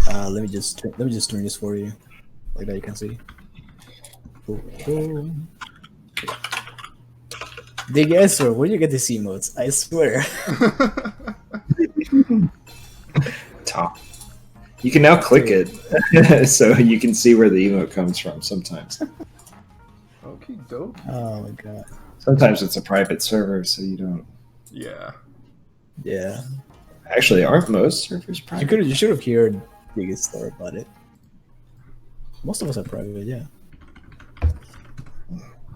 Let me just turn this for you, like that you can see. Dig Ezra, where do you get these emotes? I swear. Top. You can now click it, so you can see where the emote comes from. Sometimes. Okay, dope. Oh my god. Sometimes it's a private server, so you don't. Yeah. Yeah. Actually, aren't most servers private? You should have heard Biggest story about it. Most of us are private, yeah.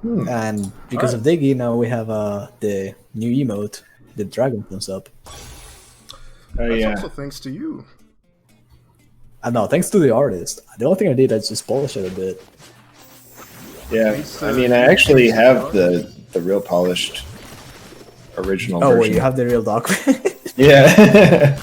And because of Diggy, now we have the new emote, the dragon comes up. That's also thanks to you. No, thanks to the artist. The only thing I did, I just polished it a bit. Yeah, I mean, I actually have the real polished original version. Oh, wait, you have the real document? Yeah.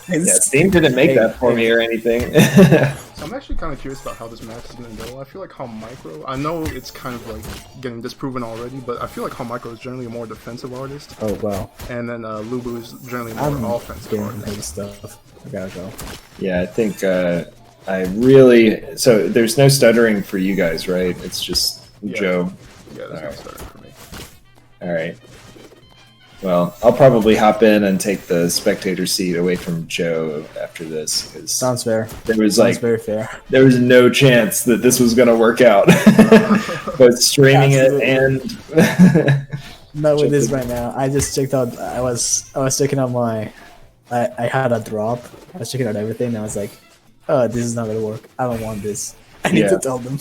Yeah, Steam didn't make that for me or anything. So I'm actually kind of curious about how this match is going to go. I feel like Haumaikro, I know it's kind of like getting disproven already, but I feel like Haumaikro is generally a more defensive artist. Oh, wow. And then Lubu is generally a more offensive artist. Stuff. I gotta go. Yeah, I think I really... So there's no stuttering for you guys, right? It's just Joe. Yeah, there's no stuttering for me. All right. Well, I'll probably hop in and take the spectator seat away from Joe after this. Cause sounds fair. There was sounds very fair. There was no chance that this was going to work out. But streaming it and not with this right now. I just checked out. I was checking out my. I had a drop. I was checking out everything. And I was like, "Oh, this is not gonna work. I don't want this. I need to tell them."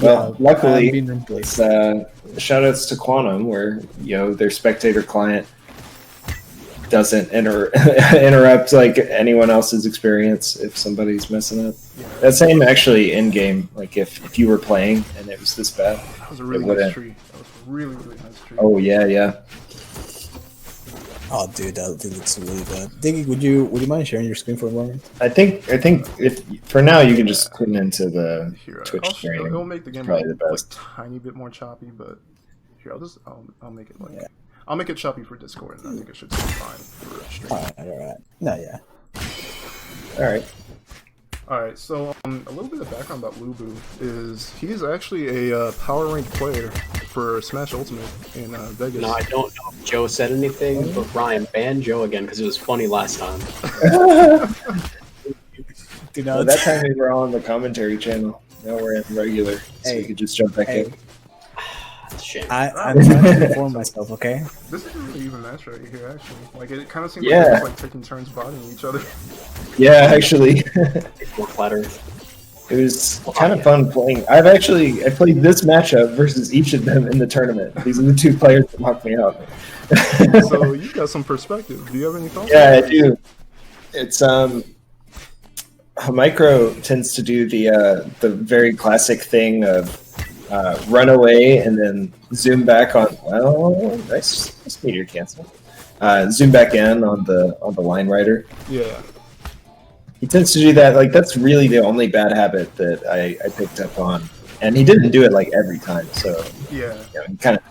Well, luckily, it's shoutouts to Quantum, where their spectator client doesn't interrupt like anyone else's experience if somebody's messing up. That same actually in game, like if you were playing and it was this bad. That was a really nice tree. That was a really nice tree. Oh yeah. Oh, dude, that looks really bad. Diggy, would you mind sharing your screen for a moment? I think if for now you can just tune into the Twitch stream. It'll make the game probably the best. Like, tiny bit more choppy, but here I'll make it like I'll make it choppy for Discord, and I think it should be fine for stream. All right. No, yeah. All right. So a little bit of background about Lubu is he's actually a power ranked player for Smash Ultimate in Vegas. No, I don't know if Joe said anything, but Ryan, ban Joe again because it was funny last time. Well, that time we were on the commentary channel. Now we're in regular, so we could just jump back in. Shame. I'm trying to inform myself, okay? This is a really even match right here, actually. Like, it kind of seems like they're like taking turns bodying each other. Yeah, actually. It was kind of fun playing. I played this matchup versus each of them in the tournament. These are the two players that knocked me out. So you got some perspective. Do you have any thoughts? Yeah, I do. It's Haumaikro tends to do the very classic thing of run away and then zoom back on. Well, nice meteor cancel. Zoom back in on the line rider. Yeah. He tends to do that. Like that's really the only bad habit that I picked up on, and he didn't do it like every time. So yeah, he kind of.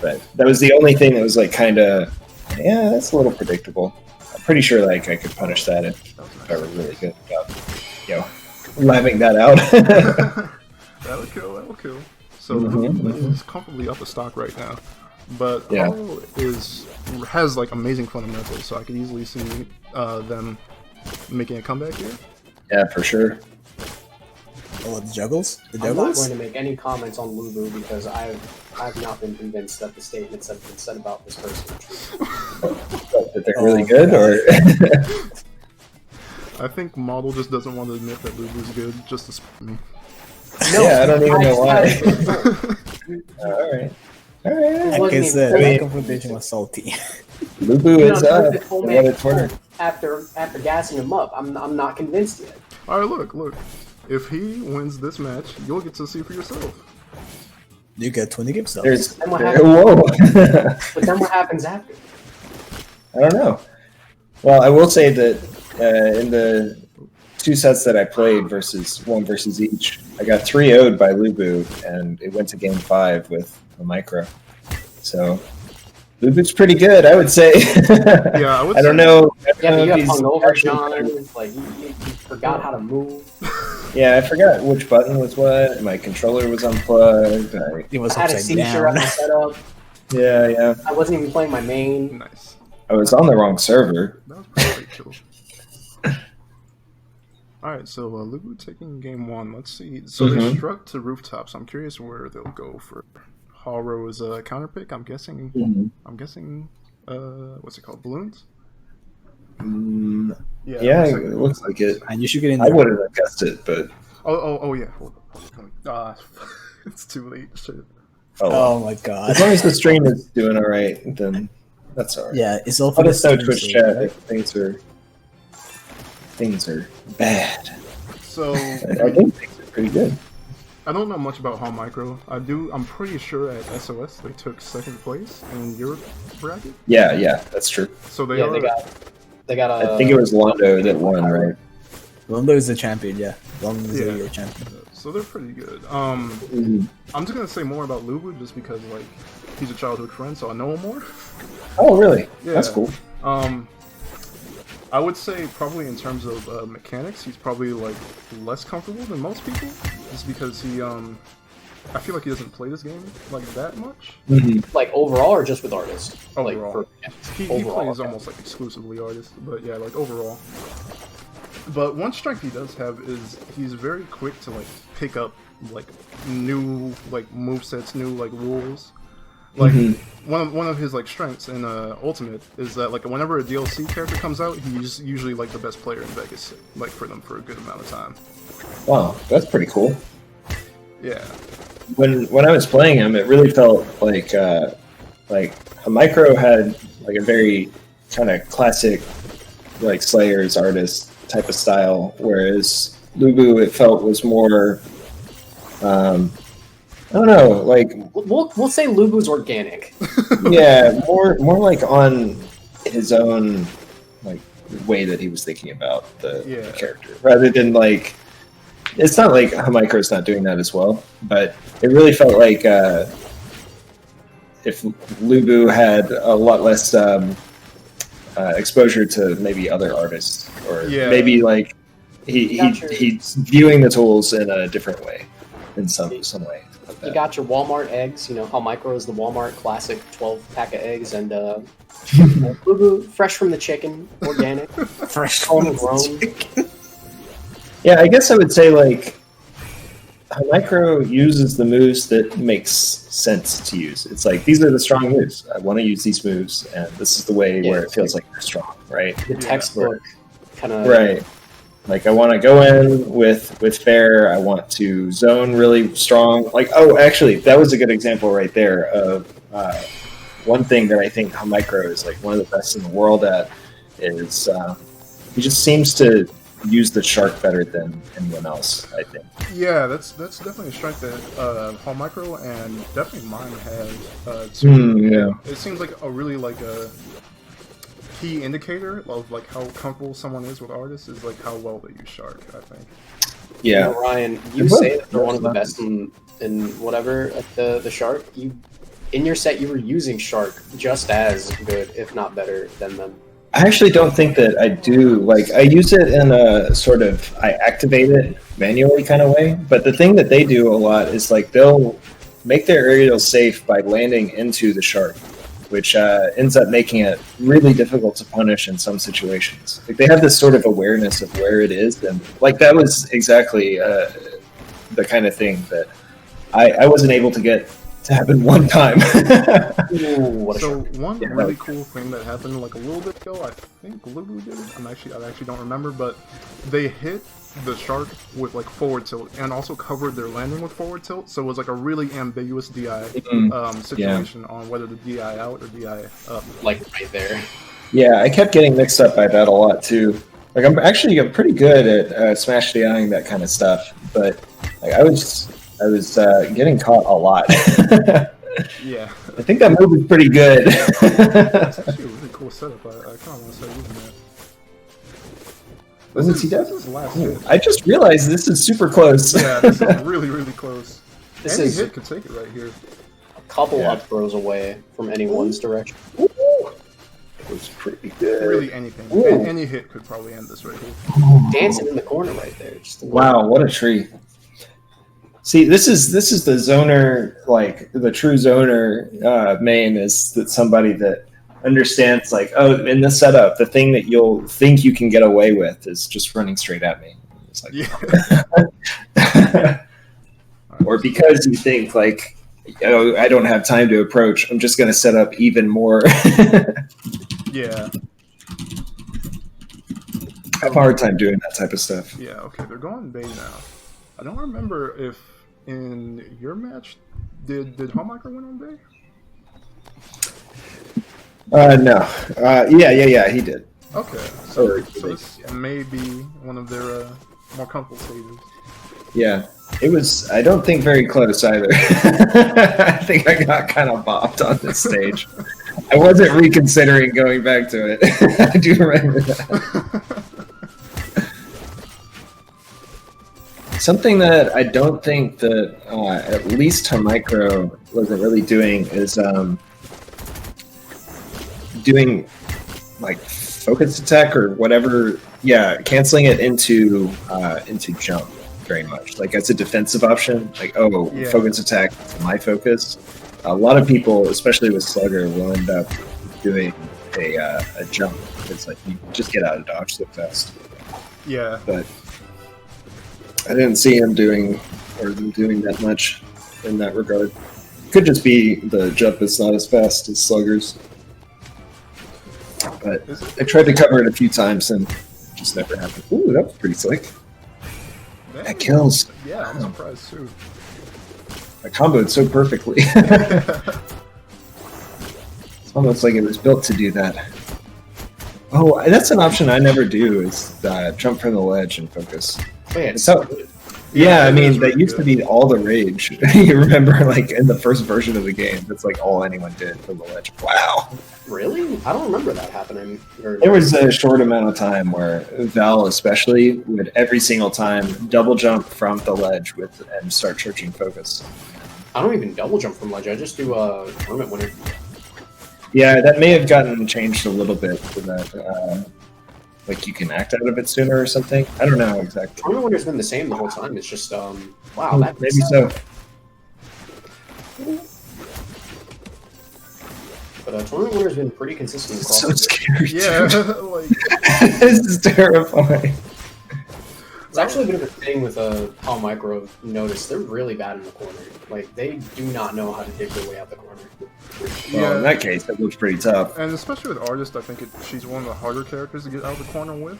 But that was the only thing that was like kind of that's a little predictable. I'm pretty sure like I could punish that if I were really good about labbing that out. That'll kill. So is comfortably up a stock right now, but Paulo has like amazing fundamentals, so I could easily see them making a comeback here. Yeah, for sure. Oh, the juggles? I'm not going to make any comments on Lubu because I've not been convinced that the statements that have been said about this person are true. That they're really good, or I think Model just doesn't want to admit that Lubu's good, just to spite me. No, yeah, I don't even know why. All right. Like I said, that confrontation was salty. Lubu is up. After gassing him up, I'm not convinced yet. All right, look. If he wins this match, you'll get to see for yourself. You get 20 game subs. Whoa! But then what happens after? I don't know. Well, I will say that in the 2 sets that I played versus each, I got 3-0'd by Lubu, and it went to game 5 with Haumaikro. So Lubu's pretty good, I would say. Yeah, I don't know. Yeah, but you got if he's hungover, actually John. better. It's like you forgot how to move. Yeah, I forgot which button was what. My controller was unplugged. It was I had a upside seizure at down. my setup. Yeah. I wasn't even playing my main. Nice. I was on the wrong server. That was pretty cool. Alright, so Lubu taking game 1. Let's see. So they struck to rooftops. I'm curious where they'll go for Hauro's counter pick. I'm guessing. What's it called? Balloons. Yeah, it looks like it. And you should get in I there. wouldn't have guessed it, but Oh yeah. Hold on. It's too late. Shit. Oh my god. as long as the stream is doing all right, then that's all right. Yeah, it's all for Let the us know stream Twitch sake, chat right? if things are bad. So I think things are pretty good. I don't know much about Haumaikro. I'm pretty sure at SOS they took 2nd place in Europe bracket. Yeah, that's true. So they Yeah, are. they got a. I think it was Londo that won, right? Londo is the champion, yeah. Londo is Yeah. the Euro champion. So they're pretty good. I'm just gonna say more about Lubu just because like he's a childhood friend, so I know him more. Oh, really? Yeah. That's cool. I would say probably in terms of mechanics, he's probably like less comfortable than most people, just because he I feel like he doesn't play this game like that much. Like overall or just with artists? Overall. Like He overall, plays okay. almost like exclusively artists, but yeah, like overall. But one strength he does have is he's very quick to like pick up like new like movesets, new like rules. Like one of his like strengths in Ultimate is that like whenever a DLC character comes out, he's usually like the best player in Vegas, like for them for a good amount of time. Wow, that's pretty cool. Yeah. When I was playing him, it really felt like Haumaikro had like a very kind of classic like Slayer's artist type of style, whereas Lubu it felt was more I don't know, like We'll say Lubu's organic. yeah, more like on his own like way that he was thinking about the character, rather than like it's not like Haumaikro's not doing that as well, but it really felt like if Lubu had a lot less exposure to maybe other artists, or maybe like he's viewing the tools in a different way, in some way. You got your Walmart eggs. You know, Haumaikro is the Walmart classic 12-pack of eggs, and Lubu, fresh from the chicken, organic, Fresh homegrown. Yeah, I guess I would say like Haumaikro uses the moves that makes sense to use. It's like these are the strong moves. I want to use these moves, and this is the way where it feels like they're strong, right? The textbook kind of right. Like I want to go in with fair. I want to zone really strong. Like actually, that was a good example right there of one thing that I think Haumaikro is like one of the best in the world at is he just seems to use the shark better than anyone else, I think. Yeah, that's definitely a strength that Haumaikro and definitely mine has. Too. It seems like a really like a key indicator of like how comfortable someone is with artists is like how well they use shark, I think. Yeah. You know, Ryan, you say that they're one of the best in whatever at the shark. In your set, you were using shark just as good, if not better, than them. I actually don't think that I do. Like, I use it in a sort of, I activate it manually kind of way. But the thing that they do a lot is like they'll make their aerial safe by landing into the shark, which ends up making it really difficult to punish in some situations. Like they have this sort of awareness of where it is, and like that was exactly the kind of thing that I wasn't able to get to happen one time. So one really cool thing that happened like a little bit ago, I think Lubu did it. I actually don't remember, but they hit the shark with like forward tilt and also covered their landing with forward tilt, so it was like a really ambiguous DI situation on whether the DI out or DI up. Like right there. Yeah, I kept getting mixed up by that a lot too. Like I'm pretty good at smash DIing that kind of stuff, but like I was getting caught a lot. Yeah, I think that move is pretty good. That's actually a really cool setup. I kind of want to start using that. Wasn't he This is last hit. I just realized this is super close. Yeah, this is really, really close. This Any is hit could take it right here. couple up throws away from anyone's direction. It was pretty good. Really anything. Any hit could probably end this right here. Dancing in the corner right there. Just Wow, what a tree. See, this is the zoner, like the true zoner main is that somebody that understands, like, oh, in this setup, the thing that you'll think you can get away with is just running straight at me. It's like, or because you think, like, oh, I don't have time to approach, I'm just going to set up even more. Yeah. I have a hard time doing that type of stuff. Yeah, okay, they're going Bay now. I don't remember if in your match, did Haumaikro win on Bay? No. Yeah, he did. Okay, so this may be one of their more comfortable stages. Yeah. It was, I don't think, very close either. I think I got kind of bopped on this stage. I wasn't reconsidering going back to it. I do remember that. Something that I don't think that at least Haumaikro wasn't really doing is doing like focus attack or whatever. Yeah, canceling it into jump very much. Like as a defensive option. Like, oh, yeah. Focus attack is my focus. A lot of people, especially with Slugger, will end up doing a jump. It's like you just get out of dodge so fast. Yeah. But I didn't see him doing that much in that regard. Could just be the jump is not as fast as Slugger's. But I tried to cover it a few times and it just never happened. Ooh, that was pretty slick. That kills. Yeah, I'm surprised too. I comboed so perfectly. It's almost like it was built to do that. Oh, that's an option I never do, is jump from the ledge and focus. Oh, yeah, yeah, I mean, that used to be all the rage. You remember, like, in the first version of the game, that's like all anyone did from the ledge. Wow. Really? I don't remember that happening. There was a short amount of time where Val especially would every single time double jump from the ledge and start searching focus. I don't even double jump from ledge. I just do a tournament winner. Yeah, that may have gotten changed a little bit so that like you can act out of it sooner or something. I don't know exactly. Tournament winner's been the same the whole time. It's just wow, that maybe so. But tournament winner's been pretty consistent. It's so scary. Yeah, like this is terrifying. It's actually a bit of a thing with Haumaikro. Notice they're really bad in the corner. Like they do not know how to dig their way out the corner. Well, in that case, that looks pretty tough. And especially with Artist, I think she's one of the harder characters to get out of the corner with.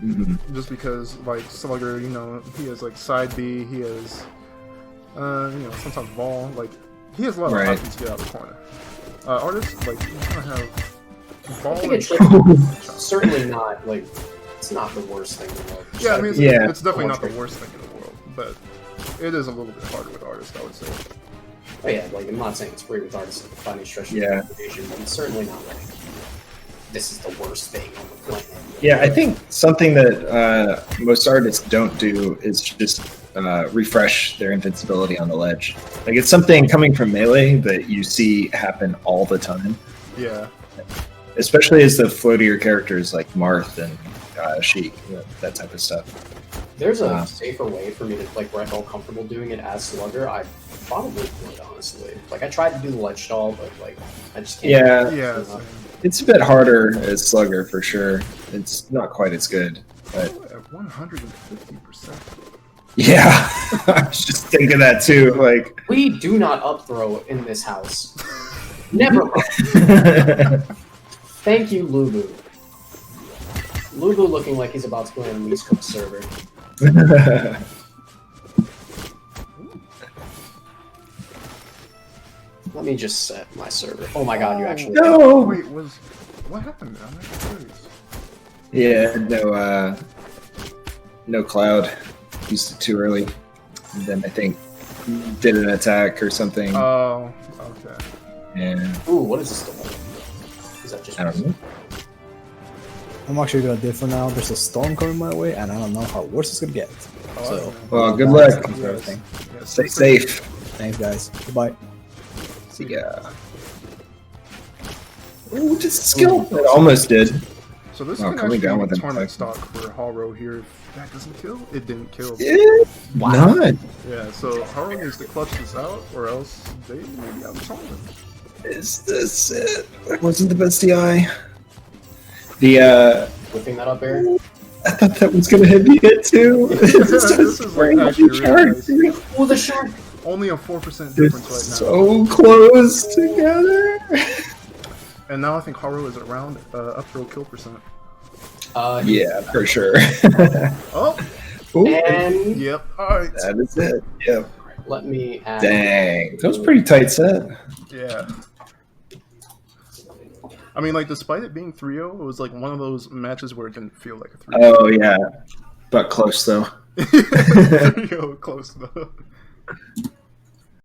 Mm-hmm. Just because, like, Slugger, you know, he has, like, side B, he has, you know, sometimes ball. Like, he has a lot of options to get out of the corner. Artist, like, you kind of have ball. I think it's certainly not, like, it's not the worst thing in the world. Yeah, I mean, it's definitely not the worst thing in the world, but it is a little bit harder with Artist, I would say. Oh yeah, like I'm not saying it's free with artists finding stretch but it's certainly not like this is the worst thing on the planet. Yeah, I think something that most artists don't do is just refresh their invincibility on the ledge. Like it's something coming from Melee that you see happen all the time. Yeah. Especially as the floatier characters like Marth and Sheik, you know, that type of stuff. There's a safer way for me to, like, where I felt comfortable doing it as Slugger. I probably would, honestly. Like, I tried to do the ledge stall, but, like, I just can't. Yeah. It's a bit harder as Slugger, for sure. It's not quite as good, but... At 150%. Yeah, I was just thinking that, too, like... We do not up throw in this house. Never mind. Thank you, Lubu. Lubu looking like he's about to play on an East Coast server. Let me just set my server. Oh my god, you actually... No! Wait, what happened? I'm not curious. Yeah, no cloud. Used it too early. And then I think did an attack or something. Oh, okay. Yeah. Ooh, what is this storm? Is that just... I don't know. I'm actually gonna do it for now. There's a storm coming my way, and I don't know how worse it's gonna get. So, well, good luck. Everything. Yes. Stay safe. Thanks, guys. Goodbye. Yeah. Ooh, just skill. It almost did. So this Oh, can coming actually down be with a an tournament attack. stock for Haro here. If that doesn't kill, it didn't kill. Not. Yeah, so Haro needs to clutch this out, or else they may be out of tournament. Is this it? That wasn't the best DI. The Whipping that up air. I thought that was gonna hit me hit too. This is like actually really nice. Oh, the shark! Only a 4% They're difference right now. so close together. And now I think Haro is around up throw kill percent. Yeah, for sure. Oh! Ooh, And Yep, alright. that is it. Yep. let me add. Dang, that was a pretty tight set. Yeah. I mean, like, despite it being 3-0, it was like one of those matches where it didn't feel like a 3-0. Oh yeah, but close though. 3-0 close though.